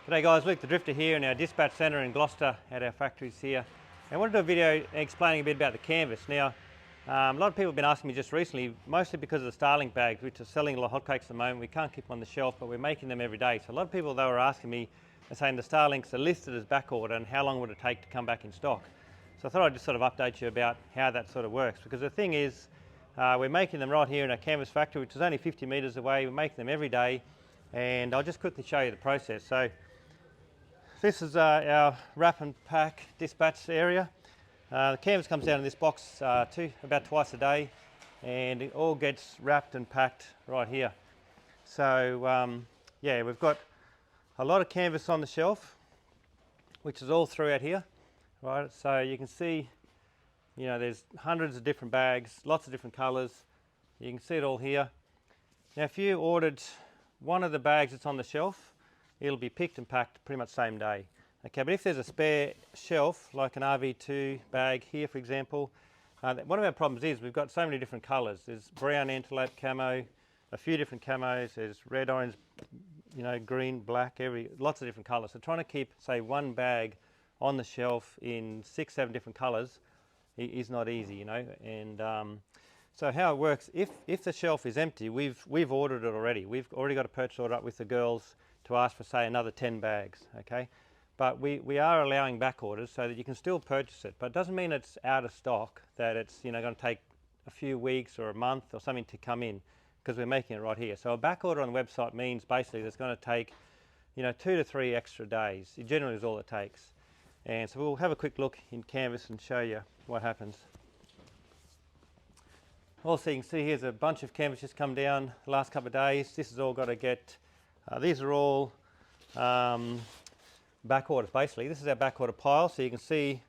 G'day guys, Luke the Drifter here in our dispatch centre in Gloucester at our factories here. And I wanted to do a video explaining a bit about the canvas. Now, a lot of people have been asking me just recently, mostly because of the Starlink bags, which are selling a lot of hotcakes at the moment. We can't keep them on the shelf, but we're making them every day. So a lot of people, they were asking me and saying the Starlinks are listed as backorder and how long would it take to come back in stock. So I thought I'd just sort of update you about how that sort of works, because the thing is, we're making them right here in our canvas factory, which is only 50 metres away. We're making them every day, and I'll just quickly show you the process. So this is our wrap and pack dispatch area. The canvas comes down in this box about twice a day, and it all gets wrapped and packed right here. So yeah, we've got a lot of canvas on the shelf, which is all throughout here, right? So you can see, you know, there's hundreds of different bags, lots of different colours. You can see it all here. Now, if you ordered one of the bags that's on the shelf, it'll be picked and packed pretty much same day. Okay, but if there's a spare shelf, like an RV2 bag here, for example, one of our problems is we've got so many different colours. There's brown antelope camo, a few different camos, there's red, orange, you know, green, black, lots of different colours. So trying to keep, say, one bag on the shelf in 6, 7 different colours is not easy, you know. And so how it works, if the shelf is empty, we've ordered it already. We've already got a purchase order up with the girls to ask for, say, another 10 bags, okay? But we are allowing back orders so that you can still purchase it, but it doesn't mean it's out of stock, that it's, you know, going to take a few weeks or a month or something to come in, because we're making it right here. So a back order on the website means basically it's going to take, you know, 2 to 3 extra days. It generally is all it takes. And so we'll have a quick look in canvas and show you what happens. Also, you can see here's a bunch of canvas just come down the last couple of days. This has all got to get, these are all back orders basically. This is our back order pile, so you can see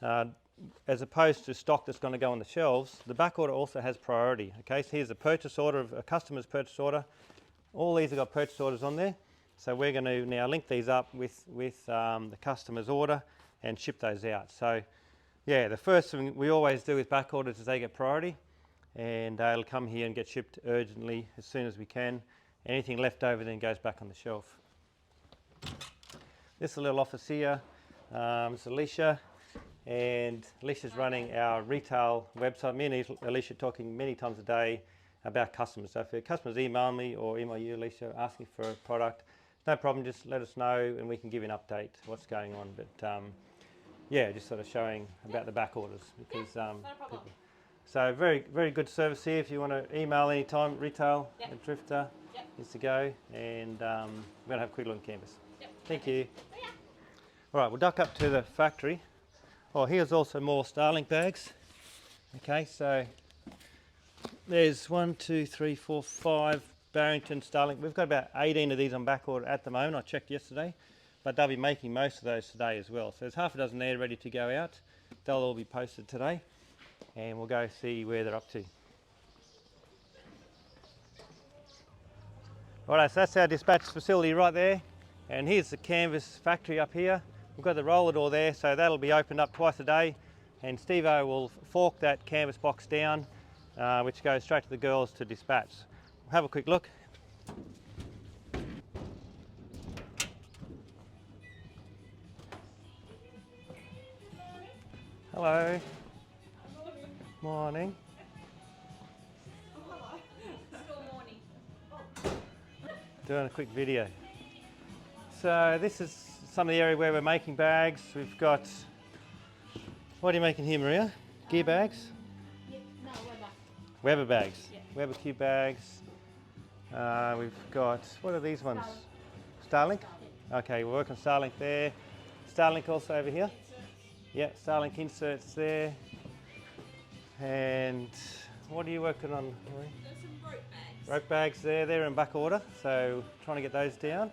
as opposed to stock that's going to go on the shelves, the back order also has priority. Okay, so here's a purchase order of a customer's purchase order. All these have got purchase orders on there, so we're going to now link these up with the customer's order and ship those out. So yeah, the first thing we always do with back orders is they get priority, and they'll come here and get shipped urgently as soon as we can. Anything left over then goes back on the shelf. This is a little office here. It's Alicia, and Alicia's running our retail website. Me and Alicia are talking many times a day about customers. So if your customers email me or email you, Alicia, asking for a product, no problem, just let us know and we can give you an update what's going on. But yeah, just sort of showing about the back orders, because people. So very, very good service here. If you want to email anytime, retail at Drifta is to go, and we're going to have a quick look on canvas. Thank you. All right, we'll duck up to the factory. Oh, here's also more Starlink bags. Okay, so there's 1, 2, 3, 4, 5 Barrington Starlink. We've got about 18 of these on back order at the moment. I checked yesterday, but they'll be making most of those today as well. So there's half a dozen there ready to go out. They'll all be posted today, and we'll go see where they're up to. Alright, so that's our dispatch facility right there, and here's the canvas factory up here. We've got the roller door there, so that'll be opened up twice a day, and Steve-O will fork that canvas box down, which goes straight to the girls to dispatch. We'll have a quick look. Hello. Morning. Doing a quick video. So this is some of the area where we're making bags. We've got, what are you making here, Maria? Gear bags? Yeah, no, Weber. Weber bags. Yeah. Weber Q bags. We've got, what are these ones? Starlink? Okay, we're working Starlink there. Starlink also over here. Yeah, Starlink inserts there. And what are you working on, Marie? There's some rope bags. Rope bags there, they're in back order, so trying to get those down.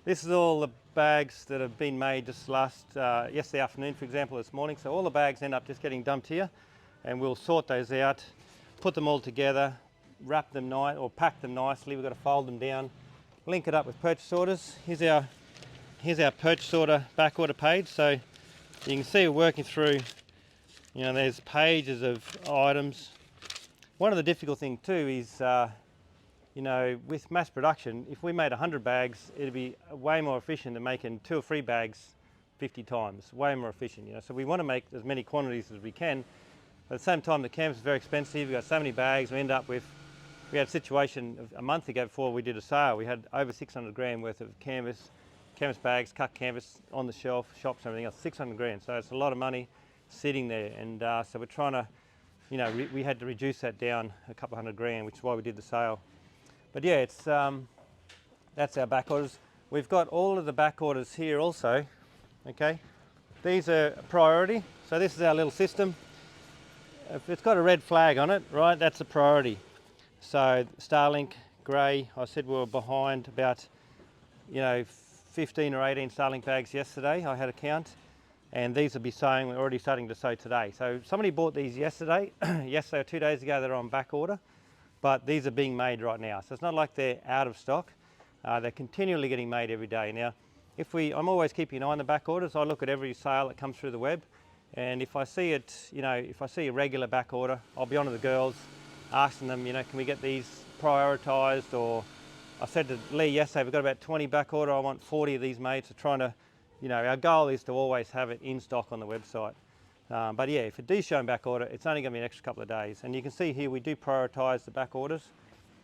This is all the bags that have been made just yesterday afternoon, for example, this morning. So all the bags end up just getting dumped here, and we'll sort those out, put them all together, wrap them nice or pack them nicely. We've got to fold them down, link it up with purchase orders. Here's our purchase order back order page. So you can see we're working through, you know, there's pages of items. One of the difficult things too is you know, with mass production, if we made 100 bags, it'd be way more efficient than making 2 or 3 bags 50 times, way more efficient, you know. So we want to make as many quantities as we can. But at the same time, the canvas is very expensive. We've got so many bags, we end up with, we had a situation a month ago before we did a sale. We had over 600 grand worth of canvas bags, cut canvas on the shelf, shops and everything else, 600 grand. So it's a lot of money sitting there. And so we're trying to, you know, we had to reduce that down a couple hundred grand, which is why we did the sale. But yeah, it's that's our back orders. We've got all of the back orders here also, okay? These are priority. So this is our little system. If it's got a red flag on it, right, that's a priority. So Starlink, grey, I said we were behind about, you know, 15 or 18 Starlink bags yesterday, I had a count. And these will be sowing, we're already starting to sow today. So somebody bought these yesterday, yesterday or 2 days ago, they're on back order. But these are being made right now. So it's not like they're out of stock. They're continually getting made every day. Now, I'm always keeping an eye on the back orders. I look at every sale that comes through the web. And if I see it, you know, if I see a regular back order, I'll be on to the girls, asking them, you know, can we get these prioritised? Or I said to Lee yesterday, we've got about 20 back order. I want 40 of these made. So trying to, you know, our goal is to always have it in stock on the website. But yeah, if it is showing back order, it's only going to be an extra couple of days. And you can see here we do prioritise the back orders,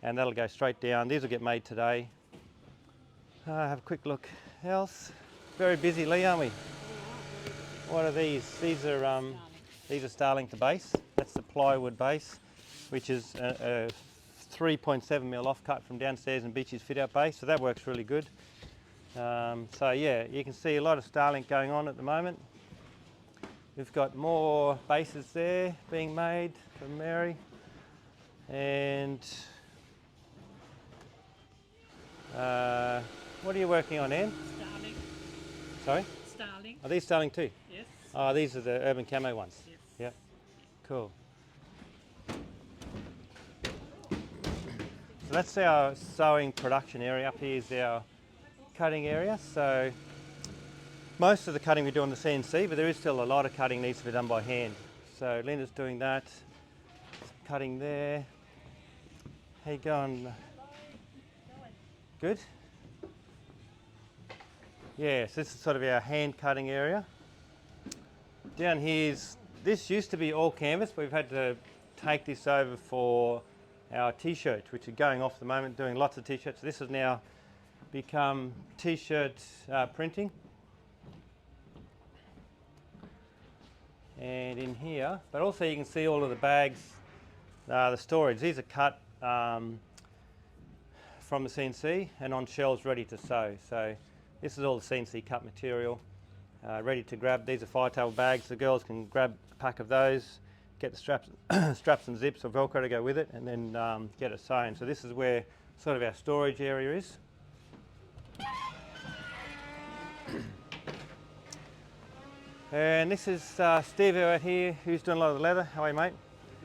and that'll go straight down. These will get made today. Have a quick look else. Very busy, Lee, aren't we? What are these? These are Starlink to base. That's the plywood base, which is a 3.7mm offcut from downstairs and Beachy's fit out base. So that works really good. So yeah, you can see a lot of Starlink going on at the moment. We've got more bases there being made for Mary. And what are you working on, Anne? Starling. Sorry? Starling. Are these Starling too? Yes. Oh, these are the urban camo ones? Yes. Yep. Cool. So that's our sewing production area. Up here is our cutting area. So most of the cutting we do on the CNC, but there is still a lot of cutting needs to be done by hand. So Linda's doing that. Some cutting there. How you going? Good? Yes, this is sort of our hand cutting area. Down here's, this used to be all canvas, but we've had to take this over for our t-shirts, which are going off at the moment, doing lots of t-shirts. This has now become t-shirt printing. And in here, but also you can see all of the bags, the storage. These are cut from the CNC and on shelves ready to sew. So this is all the CNC cut material ready to grab. These are fire table bags. The girls can grab a pack of those, get the straps, straps and zips or Velcro to go with it, and then get it sewn. So this is where sort of our storage area is. And this is Steve out here, who's doing a lot of the leather. How are you, mate?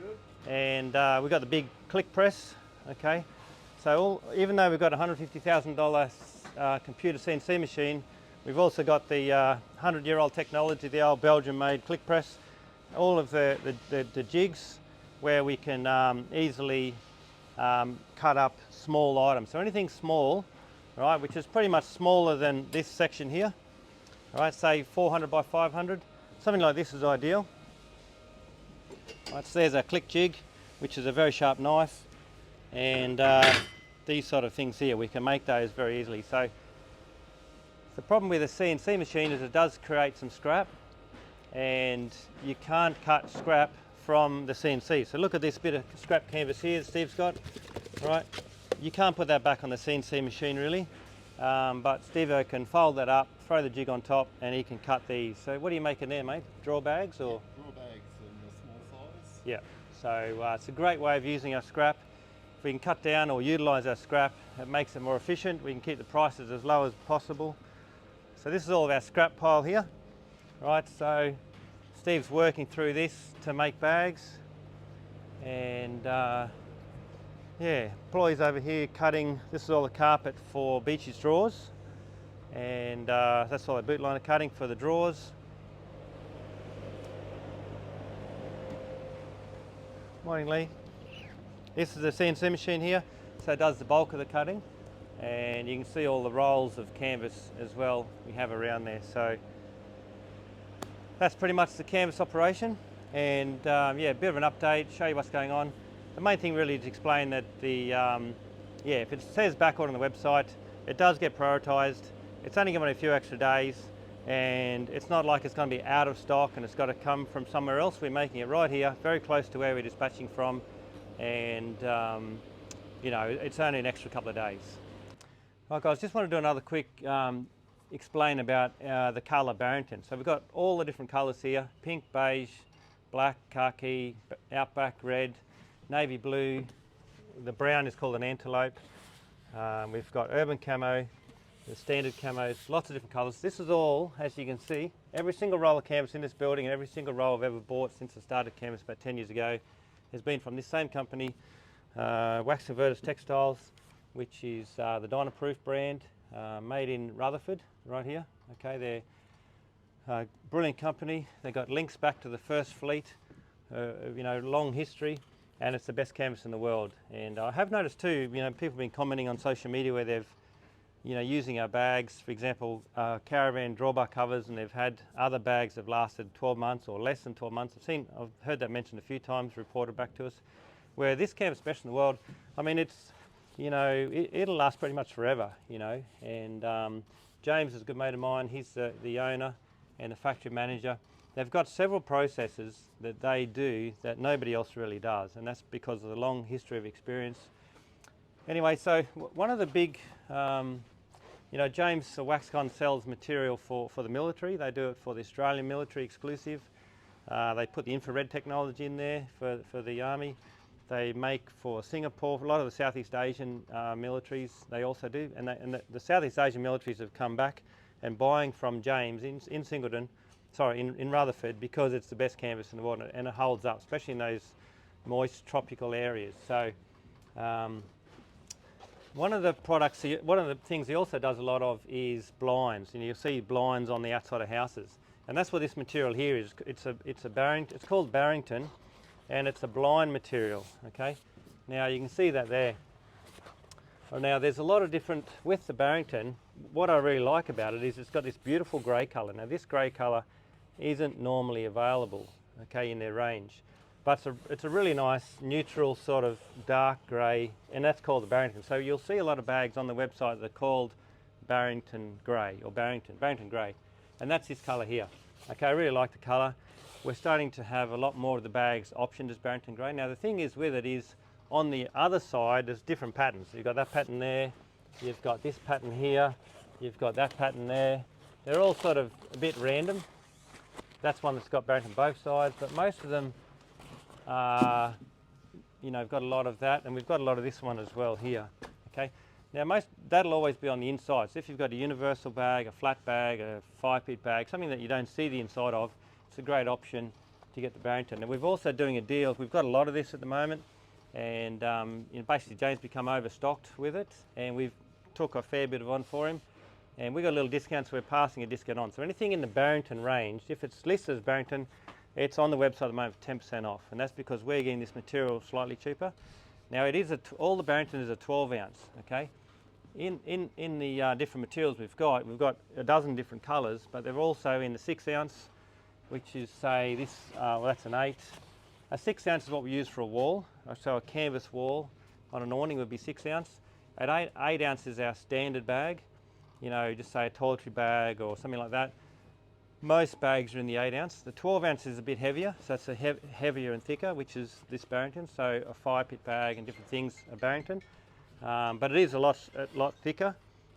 Good. And we've got the big click press, okay? So even though we've got a $150,000 computer CNC machine, we've also got the 100-year-old technology, the old Belgian-made click press, all of the jigs where we can easily cut up small items. So anything small, right, which is pretty much smaller than this section here, all right, say 400 by 500, something like this is ideal. Right, so there's our click jig, which is a very sharp knife, and these sort of things here, we can make those very easily. So the problem with a CNC machine is it does create some scrap, and you can't cut scrap from the CNC. So look at this bit of scrap canvas here that Steve's got, right? You can't put that back on the CNC machine really, but Steve can fold that up, throw the jig on top, and he can cut these. So what are you making there, mate? Draw bags or? Yeah, draw bags in the small size. Yeah, so it's a great way of using our scrap. If we can cut down or utilise our scrap, it makes it more efficient. We can keep the prices as low as possible. So this is all of our scrap pile here, right? So Steve's working through this to make bags, and yeah, Ploy's over here cutting. This is all the carpet for Beachy's drawers, and that's all the boot liner cutting for the drawers. Morning, Lee. This is the CNC machine here. so it does the bulk of the cutting, and you can see all the rolls of canvas as well we have around there. So that's pretty much the canvas operation, and yeah, a bit of an update, show you what's going on. The main thing really is to explain that yeah, if it says backorder on the website, it does get prioritised. It's only given a few extra days, and it's not like it's going to be out of stock and it's got to come from somewhere else. We're making it right here, very close to where we're dispatching from, and you know, it's only an extra couple of days. Right guys, just want to do another quick explain about the colour Barrington. So we've got all the different colours here: pink, beige, black, khaki, outback red, navy blue. The brown is called an antelope. We've got urban camo, the standard camos, lots of different colours. This is all, as you can see, every single roll of canvas in this building and every single roll I've ever bought since I started canvas about 10 years ago has been from this same company, Wax Converters Textiles, which is the Dynaproof brand, made in Rutherford, right here. Okay, they're a brilliant company. They've got links back to the first fleet, you know, long history, and it's the best canvas in the world. And I have noticed too, you know, people have been commenting on social media where they've, you know, using our bags, for example, caravan drawbar covers, and they've had other bags that have lasted 12 months or less than 12 months. I've heard that mentioned a few times, reported back to us, where this canvas, best in the world, I mean, it's, you know, it'll last pretty much forever, you know. And James is a good mate of mine. He's the owner and the factory manager. They've got several processes that they do that nobody else really does, and that's because of the long history of experience. Anyway, so one of the big, you know, James Waxcon sells material for the military. They do it for the Australian military exclusive. They put the infrared technology in there for the army. They make for Singapore, a lot of the Southeast Asian militaries they also do, and the Southeast Asian militaries have come back and buying from James in Singleton, sorry, in Rutherford, because it's the best canvas in the world and it holds up, especially in those moist tropical areas. So one of the things he also does a lot of is blinds, and you'll see blinds on the outside of houses, and that's what this material here is. It's called Barrington, and it's a blind material. Okay, now you can see that there. Now there's a lot of different with the Barrington. What I really like about it is it's got this beautiful grey colour. Now this grey colour isn't normally available, okay, in their range, but it's a really nice neutral sort of dark grey, and that's called the Barrington. So you'll see a lot of bags on the website that are called Barrington Grey or Barrington Grey, and that's this colour here. Okay, I really like the colour. We're starting to have a lot more of the bags optioned as Barrington Grey. Now the thing is with it is, on the other side there's different patterns. You've got that pattern there, you've got this pattern here, you've got that pattern there. They're all sort of a bit random. That's one that's got Barrington both sides, but most of them are, you know, we've got a lot of that, and we've got a lot of this one as well here. Okay, now that'll always be on the inside. So if you've got a universal bag, a flat bag, a 5-pit bag, something that you don't see the inside of, it's a great option to get the Barrington. And we're also doing a deal. We've got a lot of this at the moment, and you know, basically James become overstocked with it, and we've took a fair bit of on for him, and we got a little discount, so we're passing a discount on. So anything in the Barrington range, if it's listed as Barrington, it's on the website at the moment for 10% off, and that's because we're getting this material slightly cheaper. Now it is all the Barrington is a 12 ounce. Okay, in the different materials we've got a dozen different colours, but they're also in the 6 ounce, which is, say, this, well, that's an 8. A 6 ounce is what we use for a wall, so a canvas wall on an awning would be 6 ounce. At 8 ounce is our standard bag, you know, just say a toiletry bag or something like that. Most bags are in the 8 ounce. The 12 ounce is a bit heavier, so it's heavier and thicker, which is this Barrington. So a 5-pit bag and different things are Barrington, but it is a lot thicker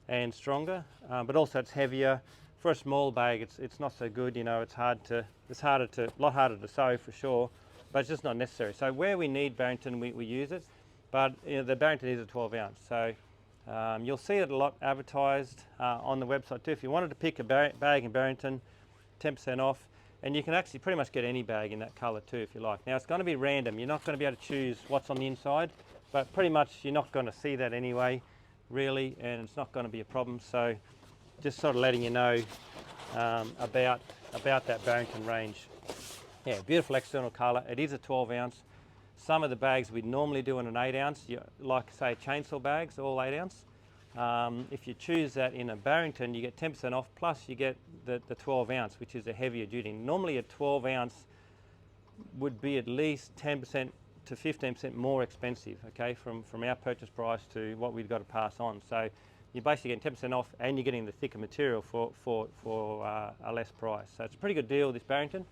and stronger, but also it's heavier. For a small bag, it's not so good. You know, it's a lot harder to sew for sure, but it's just not necessary. So where we need Barrington, we use it, but you know, the Barrington is a 12 ounce. So you'll see it a lot advertised on the website too. If you wanted to pick a bag in Barrington, 10% off, and you can actually pretty much get any bag in that colour too if you like. Now it's going to be random. You're not going to be able to choose what's on the inside, but pretty much you're not going to see that anyway, really, and it's not going to be a problem. So just sort of letting you know about that Barrington range. Yeah, beautiful external colour. It is a 12 ounce. some of the bags we'd normally do in an 8 ounce, like say chainsaw bags, all 8 ounce. If you choose that in a Barrington, you get 10% off, plus you get the 12 ounce, which is a heavier duty. Normally a 12 ounce would be at least 10% to 15% more expensive, okay, from our purchase price to what we've got to pass on. So you're basically getting 10% off and you're getting the thicker material for a less price. So it's a pretty good deal, this Barrington.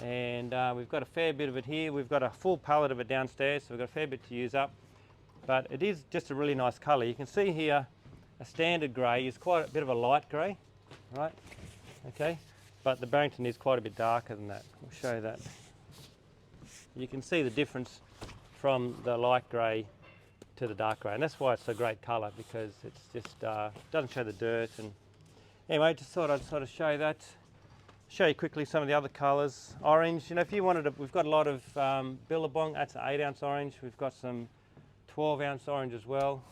And we've got a fair bit of it here. We've got a full pallet of it downstairs, so we've got a fair bit to use up. But it is just a really nice colour. You can see here a standard grey is quite a bit of a light grey, right? Okay, but the Barrington is quite a bit darker than that. I'll show you that. You can see the difference from the light grey to the dark grey, and that's why it's a great colour, because it's just doesn't show the dirt. And anyway, just thought I'd sort of show that. Show you quickly some of the other colours. Orange, you know, if you wanted to, we've got a lot of Billabong, that's an 8 ounce orange. We've got some 12 ounce orange as well.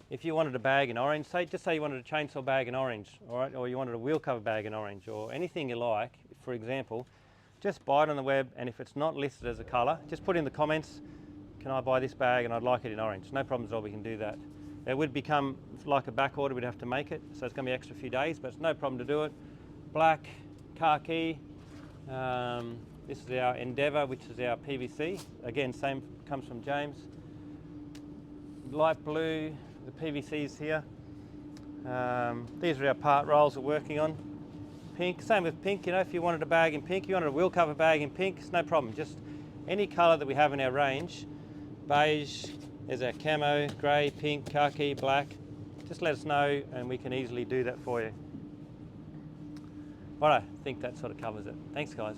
If you wanted a bag in orange, just say you wanted a chainsaw bag in orange, all right, or you wanted a wheel cover bag in orange, or anything you like, for example, just buy it on the web, and if it's not listed as a colour, just put in the comments, can I buy this bag and I'd like it in orange. No problems at all, we can do that. It would become like a back order, we'd have to make it, so it's going to be extra few days, but it's no problem to do it. Black, khaki, this is our Endeavour, which is our PVC. Again, same, comes from James. Light blue, the PVC's here. These are our part rolls we're working on. Pink, same with pink, you know, if you wanted a bag in pink, you wanted a wheel cover bag in pink, it's no problem. Just any colour that we have in our range, beige, there's our camo, grey, pink, khaki, black. Just let us know and we can easily do that for you. All right, I think that sort of covers it. Thanks, guys.